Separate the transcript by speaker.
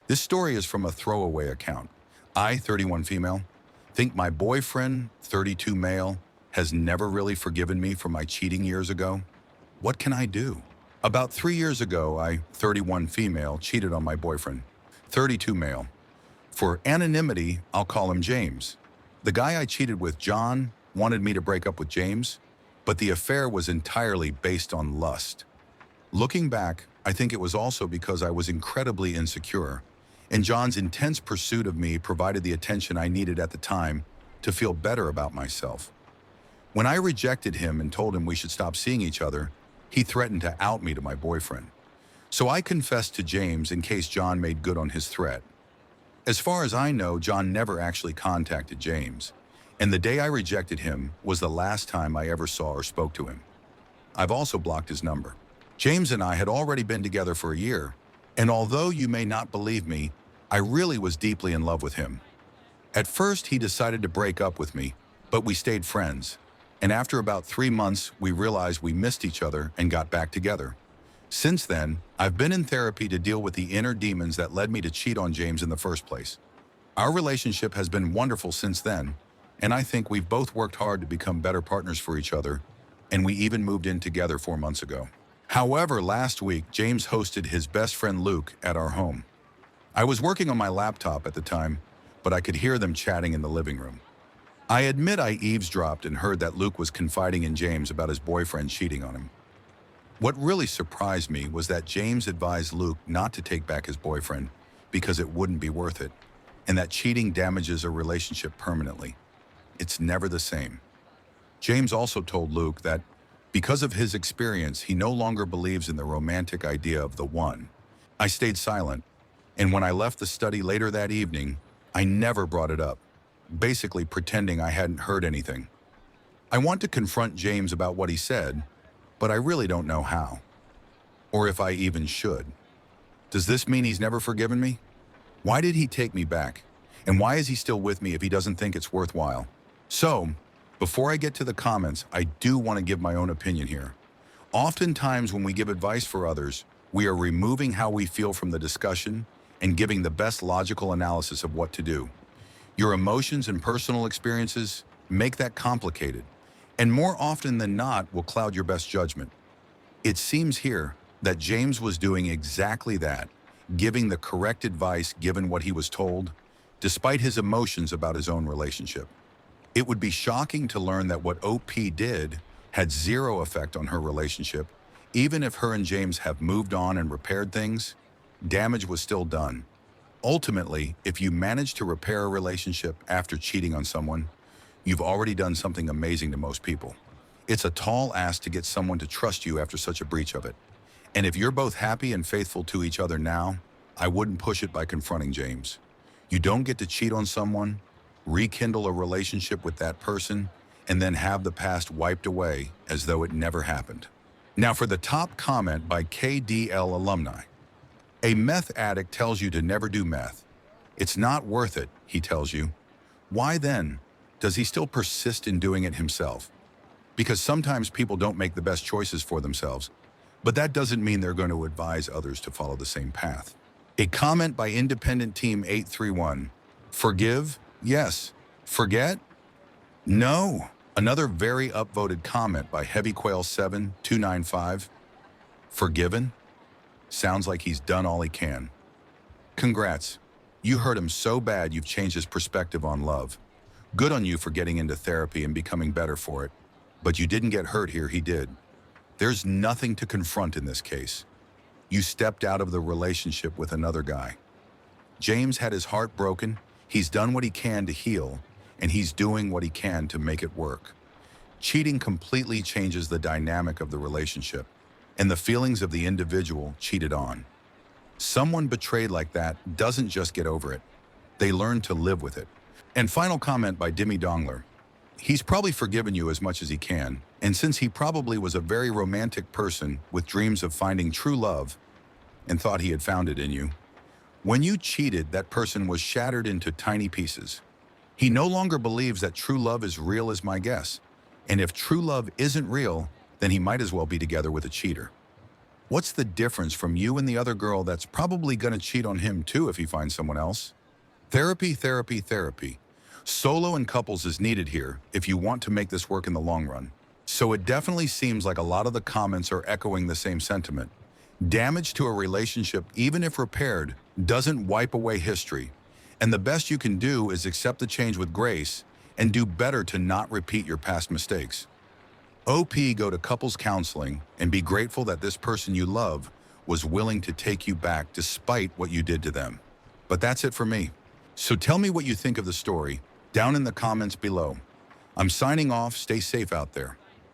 Speaker 1: This story is from a throwaway account. I, 31 female, think my boyfriend, 32 male, has never really forgiven me for my cheating years ago. What can I do? About 3 years ago, I, 31 female, cheated on my boyfriend, 32 male. For anonymity, I'll call him James. The guy I cheated with, John, wanted me to break up with James, but the affair was entirely based on lust. Looking back, I think it was also because I was incredibly insecure, and John's intense pursuit of me provided the attention I needed at the time to feel better about myself. When I rejected him and told him we should stop seeing each other, he threatened to out me to my boyfriend. So I confessed to James in case John made good on his threat. As far as I know, John never actually contacted James, and the day I rejected him was the last time I ever saw or spoke to him. I've also blocked his number. James and I had already been together for a year, and although you may not believe me, I really was deeply in love with him. At first, he decided to break up with me, but we stayed friends, and after about 3 months, we realized we missed each other and got back together. Since then, I've been in therapy to deal with the inner demons that led me to cheat on James in the first place. Our relationship has been wonderful since then, and I think we've both worked hard to become better partners for each other, and we even moved in together 4 months ago. However, last week, James hosted his best friend Luke at our home. I was working on my laptop at the time, but I could hear them chatting in the living room. I admit I eavesdropped and heard that Luke was confiding in James about his boyfriend cheating on him. What really surprised me was that James advised Luke not to take back his boyfriend because it wouldn't be worth it, and that cheating damages a relationship permanently. It's never the same. James also told Luke that because of his experience, he no longer believes in the romantic idea of the one. I stayed silent, and when I left the study later that evening, I never brought it up, basically pretending I hadn't heard anything. I want to confront James about what he said, but I really don't know how, or if I even should. Does this mean he's never forgiven me? Why did he take me back? And why is he still with me if he doesn't think it's worthwhile? So, before I get to the comments, I do want to give my own opinion here. Oftentimes when we give advice for others, we are removing how we feel from the discussion and giving the best logical analysis of what to do. Your emotions and personal experiences make that complicated, and more often than not will cloud your best judgment. It seems here that James was doing exactly that, giving the correct advice given what he was told, despite his emotions about his own relationship. It would be shocking to learn that what OP did had zero effect on her relationship. Even if her and James have moved on and repaired things, damage was still done. Ultimately, if you manage to repair a relationship after cheating on someone, you've already done something amazing to most people. It's a tall ask to get someone to trust you after such a breach of it. And if you're both happy and faithful to each other now, I wouldn't push it by confronting James. You don't get to cheat on someone, rekindle a relationship with that person, and then have the past wiped away as though it never happened. Now for the top comment by KDL alumni. A meth addict tells you to never do meth. It's not worth it, he tells you. Why then? Does he still persist in doing it himself? Because sometimes people don't make the best choices for themselves, but that doesn't mean they're going to advise others to follow the same path. A comment by Independent Team 831. Forgive? Yes. Forget? No. Another very upvoted comment by Heavy Quail 7295. Forgiven? Sounds like he's done all he can. Congrats. You hurt him so bad you've changed his perspective on love. Good on you for getting into therapy and becoming better for it. But you didn't get hurt here, he did. There's nothing to confront in this case. You stepped out of the relationship with another guy. James had his heart broken. He's done what he can to heal, and he's doing what he can to make it work. Cheating completely changes the dynamic of the relationship and the feelings of the individual cheated on. Someone betrayed like that doesn't just get over it. They learn to live with it. And final comment by Dimmy Dongler. He's probably forgiven you as much as he can, and since he probably was a very romantic person with dreams of finding true love and thought he had found it in you, when you cheated, that person was shattered into tiny pieces. He no longer believes that true love is real, is my guess. And if true love isn't real, then he might as well be together with a cheater. What's the difference from you and the other girl that's probably gonna cheat on him too if he finds someone else? Therapy, therapy, therapy. Solo and couples is needed here if you want to make this work in the long run. So it definitely seems like a lot of the comments are echoing the same sentiment. Damage to a relationship, even if repaired, doesn't wipe away history. And the best you can do is accept the change with grace and do better to not repeat your past mistakes. OP, go to couples counseling and be grateful that this person you love was willing to take you back despite what you did to them. But that's it for me. So tell me what you think of the story down in the comments below. I'm signing off. Stay safe out there.